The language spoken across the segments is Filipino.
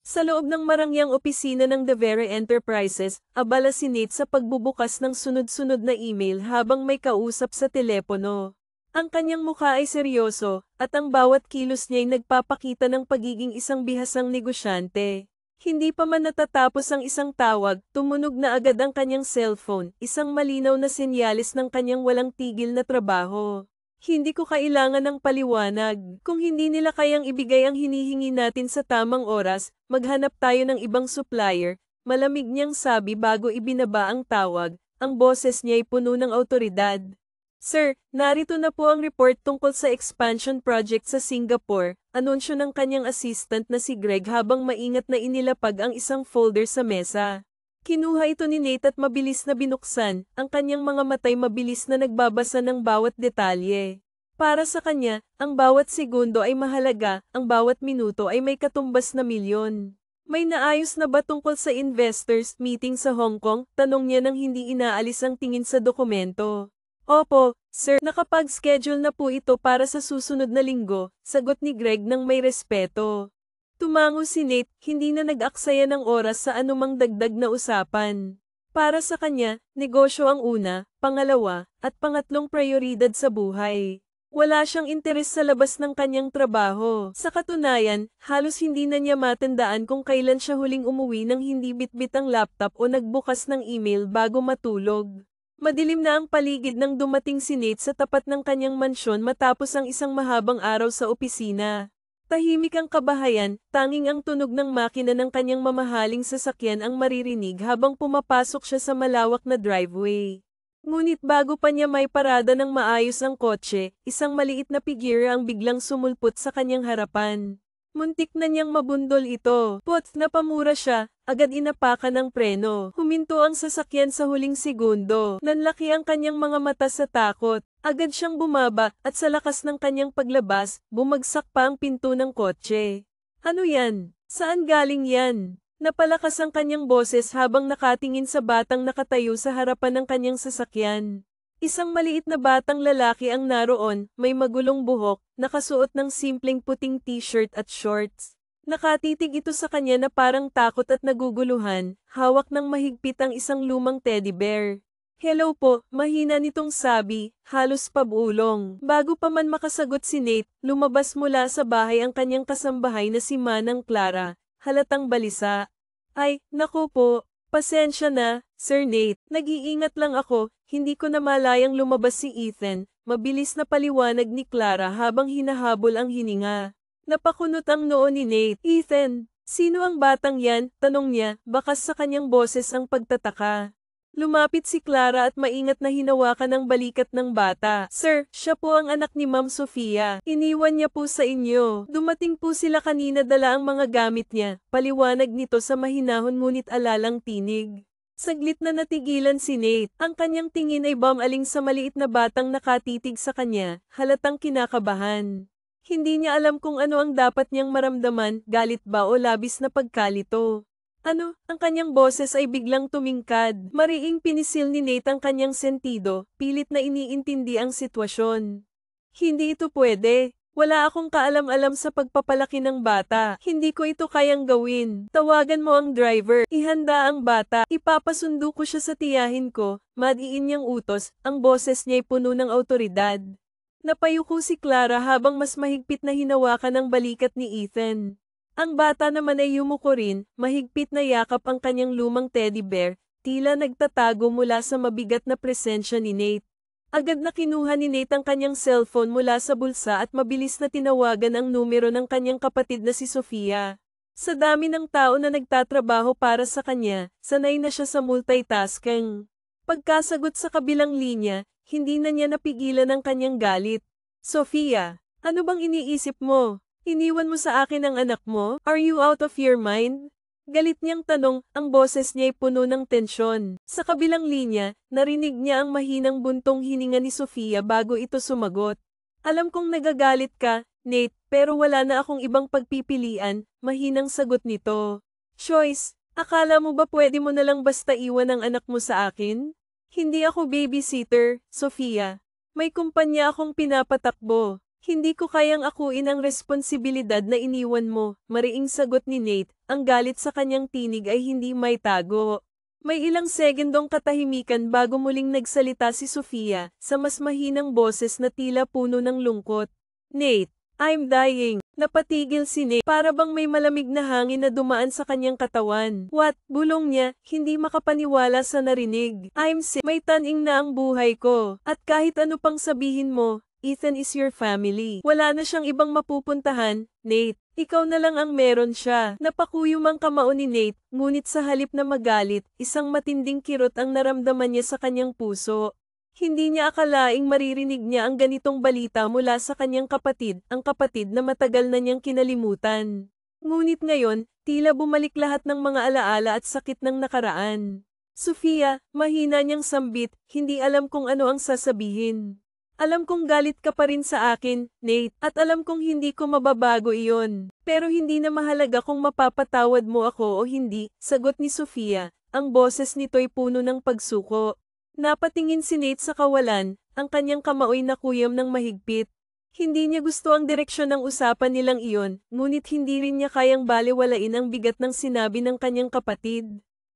Sa loob ng marangyang opisina ng The Very Enterprises, abala si Nate sa pagbubukas ng sunod-sunod na email habang may kausap sa telepono. Ang kanyang mukha ay seryoso, at ang bawat kilos niya ay nagpapakita ng pagiging isang bihasang negosyante. Hindi pa man natatapos ang isang tawag, tumunog na agad ang kanyang cellphone, isang malinaw na senyales ng kanyang walang tigil na trabaho. Hindi ko kailangan ng paliwanag. Kung hindi nila kayang ibigay ang hinihingi natin sa tamang oras, maghanap tayo ng ibang supplier, malamig niyang sabi bago ibinaba ang tawag. Ang boses niya ay puno ng awtoridad. Sir, narito na po ang report tungkol sa expansion project sa Singapore, anunsyo ng kanyang assistant na si Greg habang maingat na inilapag ang isang folder sa mesa. Kinuha ito ni Nate at mabilis na binuksan, ang kanyang mga matay mabilis na nagbabasa ng bawat detalye. Para sa kanya, ang bawat segundo ay mahalaga, ang bawat minuto ay may katumbas na milyon. May naayos na ba tungkol sa investors meeting sa Hong Kong? Tanong niya nang hindi inaalis ang tingin sa dokumento. Opo, sir, nakapag-schedule na po ito para sa susunod na linggo, sagot ni Greg nang may respeto. Tumango si Nate, hindi na nag-aksaya ng oras sa anumang dagdag na usapan. Para sa kanya, negosyo ang una, pangalawa, at pangatlong prioridad sa buhay. Wala siyang interes sa labas ng kanyang trabaho. Sa katunayan, halos hindi na niya matandaan kung kailan siya huling umuwi nang hindi bitbit ang laptop o nagbukas ng email bago matulog. Madilim na ang paligid nang dumating si Nate sa tapat ng kanyang mansyon matapos ang isang mahabang araw sa opisina. Tahimik ang kabahayan, tanging ang tunog ng makina ng kanyang mamahaling sasakyan ang maririnig habang pumapasok siya sa malawak na driveway. Ngunit bago pa niya may parada ng maayos ang kotse, isang maliit na figure ang biglang sumulpot sa kanyang harapan. Muntik na niyang mabundol ito. Napamura siya, agad inapakan ng preno. Huminto ang sasakyan sa huling segundo. Nanlaki ang kanyang mga mata sa takot. Agad siyang bumaba, at sa lakas ng kanyang paglabas, bumagsak pa ang pinto ng kotse. Ano yan? Saan galing yan? Napalakas ang kanyang boses habang nakatingin sa batang nakatayo sa harapan ng kanyang sasakyan. Isang maliit na batang lalaki ang naroon, may magulong buhok, nakasuot ng simpleng puting t-shirt at shorts. Nakatitig ito sa kanya na parang takot at naguguluhan, hawak ng mahigpit ang isang lumang teddy bear. Hello po, mahina nitong sabi, halos pabulong. Bago pa man makasagot si Nate, lumabas mula sa bahay ang kanyang kasambahay na si Manang Clara, halatang balisa. Ay, naku po, pasensya na, Sir Nate, nag-iingat lang ako, hindi ko na malayang lumabas si Ethan, mabilis na paliwanag ni Clara habang hinahabol ang hininga. Napakunot ang noo ni Nate. Ethan, sino ang batang yan? Tanong niya, bakas sa kanyang boses ang pagtataka. Lumapit si Clara at maingat na hinawakan ang balikat ng bata. Sir, siya po ang anak ni Ma'am Sofia. Iniwan niya po sa inyo. Dumating po sila kanina dala ang mga gamit niya. Paliwanag nito sa mahinahon ngunit alalang tinig. Saglit na natigilan si Nate. Ang kanyang tingin ay bumaling sa maliit na batang nakatitig sa kanya, halatang kinakabahan. Hindi niya alam kung ano ang dapat niyang maramdaman, galit ba o labis na pagkalito. Ang kanyang boses ay biglang tumingkad. Mariing pinisil ni Nate ang kanyang sentido, pilit na iniintindi ang sitwasyon. Hindi ito pwede. Wala akong kaalam-alam sa pagpapalaki ng bata. Hindi ko ito kayang gawin. Tawagan mo ang driver. Ihanda ang bata. Ipapasundo ko siya sa tiyahin ko. Madiin niyang utos, ang boses niya ay puno ng awtoridad. Napayuko si Clara habang mas mahigpit na hinawakan ang balikat ni Ethan. Ang bata naman ay yumuko rin, mahigpit na yakap ang kanyang lumang teddy bear, tila nagtatago mula sa mabigat na presensya ni Nate. Agad na kinuha ni Nate ang kanyang cellphone mula sa bulsa at mabilis na tinawagan ang numero ng kanyang kapatid na si Sofia. Sa dami ng tao na nagtatrabaho para sa kanya, sanay na siya sa multitasking. Pagkasagot sa kabilang linya, hindi na niya napigilan ang kanyang galit. Sofia, ano bang iniisip mo? Iniwan mo sa akin ang anak mo? Are you out of your mind? Galit niyang tanong, ang boses niya ay puno ng tensyon. Sa kabilang linya, narinig niya ang mahinang buntong hininga ni Sofia bago ito sumagot. Alam kong nagagalit ka, Nate, pero wala na akong ibang pagpipilian, mahinang sagot nito. Choice, akala mo ba pwede mo na lang basta iwan ang anak mo sa akin? Hindi ako babysitter, Sofia. May kumpanya akong pinapatakbo. Hindi ko kayang akuin ang responsibilidad na iniwan mo, mariing sagot ni Nate, ang galit sa kanyang tinig ay hindi may tago. May ilang segundong katahimikan bago muling nagsalita si Sofia, sa mas mahinang boses na tila puno ng lungkot. Nate, I'm dying. Napatigil si Nate para bang may malamig na hangin na dumaan sa kanyang katawan. What? Bulong niya, hindi makapaniwala sa narinig. I'm sick. May taning na ang buhay ko. At kahit ano pang sabihin mo, Ethan is your family. Wala na siyang ibang mapupuntahan, Nate. Ikaw na lang ang meron siya. Napakuyom ang kamao ni Nate, ngunit sa halip na magalit, isang matinding kirot ang naramdaman niya sa kanyang puso. Hindi niya akalaing maririnig niya ang ganitong balita mula sa kanyang kapatid, ang kapatid na matagal na niyang kinalimutan. Ngunit ngayon, tila bumalik lahat ng mga alaala at sakit ng nakaraan. Sofia, mahina niyang sambit, hindi alam kung ano ang sasabihin. Alam kong galit ka pa rin sa akin, Nate, at alam kong hindi ko mababago iyon. Pero hindi na mahalaga kung mapapatawad mo ako o hindi, sagot ni Sofia, ang boses nito'y puno ng pagsuko. Napatingin si Nate sa kawalan, ang kanyang kamaoy nakuyam ng mahigpit. Hindi niya gusto ang direksyon ng usapan nilang iyon, ngunit hindi rin niya kayang balewalain ang bigat ng sinabi ng kanyang kapatid.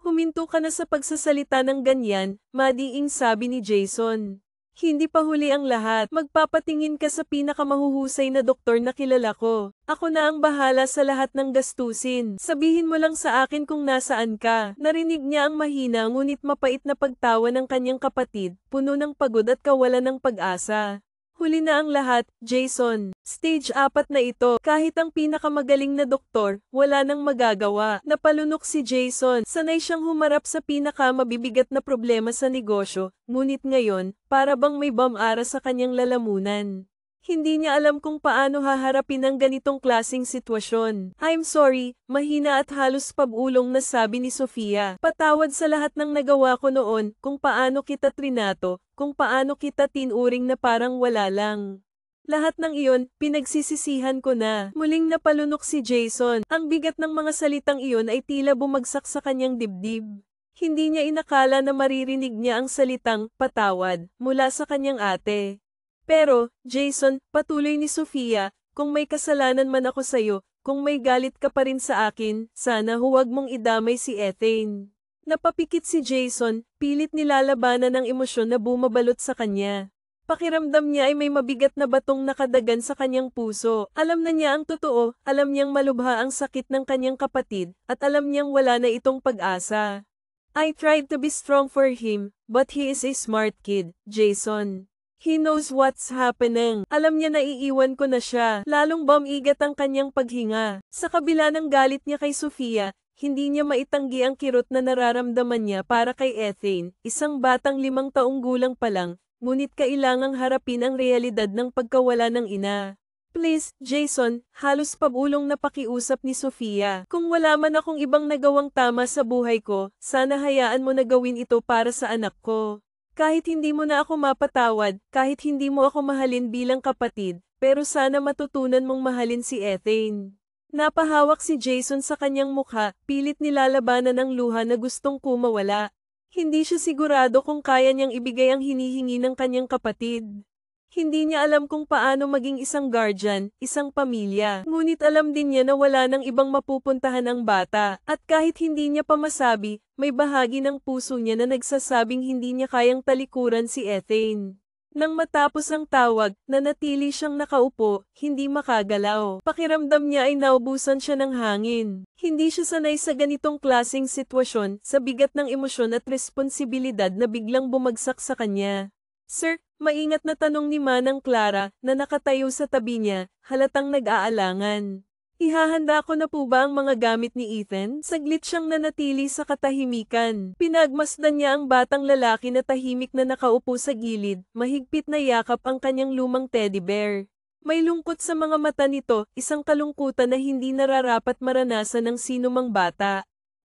Huminto ka na sa pagsasalita ng ganyan, madiing sabi ni Jason. Hindi pa huli ang lahat. Magpapatingin ka sa pinakamahuhusay na doktor na kilala ko. Ako na ang bahala sa lahat ng gastusin. Sabihin mo lang sa akin kung nasaan ka. Narinig niya ang mahina ngunit mapait na pagtawa ng kanyang kapatid, puno ng pagod at kawalan ng pag-asa. Huli na ang lahat, Jason. Stage 4 na ito. Kahit ang pinakamagaling na doktor, wala nang magagawa. Napalunok si Jason. Sanay siyang humarap sa pinakamabibigat na problema sa negosyo, ngunit ngayon, para bang may bam-ara sa kanyang lalamunan. Hindi niya alam kung paano haharapin ang ganitong klaseng sitwasyon. I'm sorry, mahina at halos pabulong na sabi ni Sofia. Patawad sa lahat ng nagawa ko noon, kung paano kita trinato, kung paano kita tinuring na parang wala lang. Lahat ng iyon, pinagsisisihan ko na. Muling napalunok si Jason. Ang bigat ng mga salitang iyon ay tila bumagsak sa kanyang dibdib. Hindi niya inakala na maririnig niya ang salitang patawad mula sa kanyang ate. Pero, Jason, patuloy ni Sofia, kung may kasalanan man ako sa'yo, kung may galit ka pa rin sa akin, sana huwag mong idamay si Ethane. Napapikit si Jason, pilit nilalabanan ang emosyon na bumabalot sa kanya. Pakiramdam niya ay may mabigat na batong nakadagan sa kanyang puso. Alam na niya ang totoo, alam niyang malubha ang sakit ng kanyang kapatid, at alam niyang wala na itong pag-asa. I tried to be strong for him, but he is a smart kid, Jason. He knows what's happening. Alam niya na iiwan ko na siya. Lalong bumigat ang kanyang paghinga. Sa kabila ng galit niya kay Sofia, hindi niya maitanggi ang kirot na nararamdaman niya para kay Ethane, isang batang 5 taong gulang pa lang, ngunit kailangang harapin ang realidad ng pagkawala ng ina. Please, Jason, halos pabulong na pakiusap ni Sofia. Kung wala man akong ibang nagawang tama sa buhay ko, sana hayaan mo na gawin ito para sa anak ko. Kahit hindi mo na ako mapatawad, kahit hindi mo ako mahalin bilang kapatid, pero sana matutunan mong mahalin si Ethane. Napahawak si Jason sa kanyang mukha, pilit nilalabanan ang luha na gustong kumawala. Hindi siya sigurado kung kaya niyang ibigay ang hinihingi ng kanyang kapatid. Hindi niya alam kung paano maging isang guardian, isang pamilya. Ngunit alam din niya na wala nang ibang mapupuntahan ang bata. At kahit hindi niya pa masabi, may bahagi ng puso niya na nagsasabing hindi niya kayang talikuran si Ethane. Nang matapos ang tawag, nanatili siyang nakaupo, hindi makagalaw. Pakiramdam niya ay naubusan siya ng hangin. Hindi siya sanay sa ganitong klaseng sitwasyon, sa bigat ng emosyon at responsibilidad na biglang bumagsak sa kanya. Sir, maingat na tanong ni Manang Clara, na nakatayo sa tabi niya, halatang nag-aalangan. Ihahanda ko na po ba ang mga gamit ni Ethan? Saglit siyang nanatili sa katahimikan. Pinagmasdan niya ang batang lalaki na tahimik na nakaupo sa gilid, mahigpit na yakap ang kanyang lumang teddy bear. May lungkot sa mga mata nito, isang kalungkutan na hindi nararapat maranasan ng sinumang bata.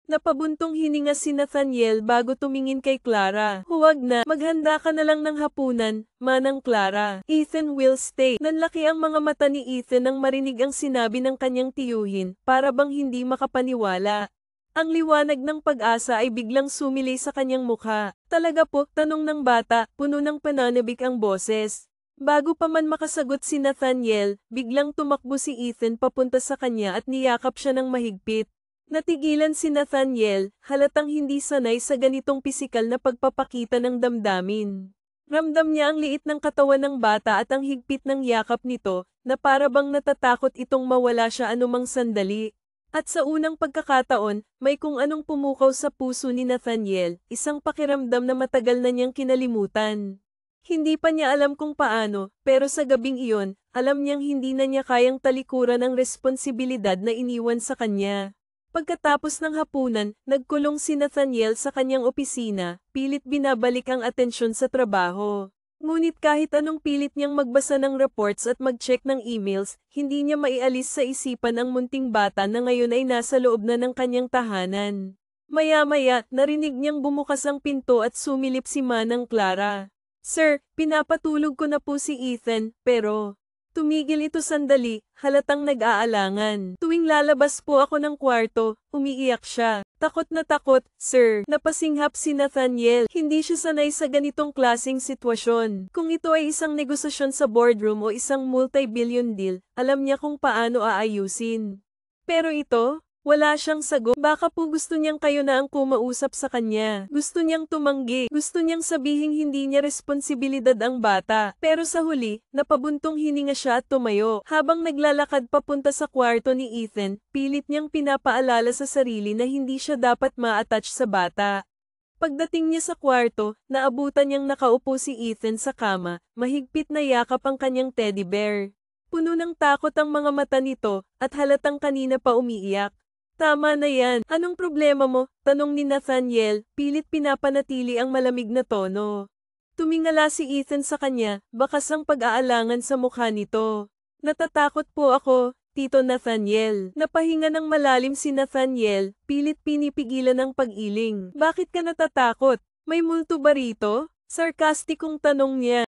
Napabuntong hininga si Nathaniel bago tumingin kay Clara. Huwag na, maghanda ka na lang ng hapunan, Manang Clara. Ethan will stay. Nanlaki ang mga mata ni Ethan nang marinig ang sinabi ng kanyang tiyuhin, para bang hindi makapaniwala. Ang liwanag ng pag-asa ay biglang sumilay sa kanyang mukha. Talaga po, tanong ng bata, puno ng pananabik ang boses. Bago pa man makasagot si Nathaniel, biglang tumakbo si Ethan papunta sa kanya at niyakap siya ng mahigpit. Natigilan si Nathaniel, halatang hindi sanay sa ganitong pisikal na pagpapakita ng damdamin. Ramdam niya ang liit ng katawan ng bata at ang higpit ng yakap nito, na para bang natatakot itong mawala siya anumang sandali. At sa unang pagkakataon, may kung anong pumukaw sa puso ni Nathaniel, isang pakiramdam na matagal na niyang kinalimutan. Hindi pa niya alam kung paano, pero sa gabing iyon, alam niyang hindi na niya kayang talikuran ang responsibilidad na iniwan sa kanya. Pagkatapos ng hapunan, nagkulong si Nathaniel sa kanyang opisina, pilit binabalik ang atensyon sa trabaho. Ngunit kahit anong pilit niyang magbasa ng reports at mag-check ng emails, hindi niya maialis sa isipan ang munting bata na ngayon ay nasa loob na ng kanyang tahanan. Maya-maya, narinig niyang bumukas ang pinto at sumilip si Manang Clara. "Sir, pinapatulog ko na po si Ethan, pero..." Tumigil ito sandali, halatang nag-aalangan. "Tuwing lalabas po ako ng kwarto, umiiyak siya." "Takot na takot, sir." Napasinghap si Nathaniel. Hindi siya sanay sa ganitong klaseng sitwasyon. Kung ito ay isang negosasyon sa boardroom o isang multi-billion deal, alam niya kung paano aayusin. Pero ito, wala siyang sagot. Baka po gusto niyang kayo na ang kumausap sa kanya. Gusto niyang tumanggi. Gusto niyang sabihing hindi niya responsibilidad ang bata. Pero sa huli, napabuntong hininga siya at tumayo. Habang naglalakad papunta sa kwarto ni Ethan, pilit niyang pinapaalala sa sarili na hindi siya dapat ma-attach sa bata. Pagdating niya sa kwarto, naabutan niyang nakaupo si Ethan sa kama, mahigpit na yakap ang kanyang teddy bear. Puno ng takot ang mga mata nito, at halatang kanina pa umiiyak. "Tama na yan. Anong problema mo?" tanong ni Nathaniel, pilit pinapanatili ang malamig na tono. Tumingala si Ethan sa kanya, bakas ang pag-aalangan sa mukha nito. "Natatakot po ako, Tito Nathaniel." Napahinga ng malalim si Nathaniel, pilit pinipigilan ang pag-iling. "Bakit ka natatakot? May multo ba rito?" Sarkastikong tanong niya.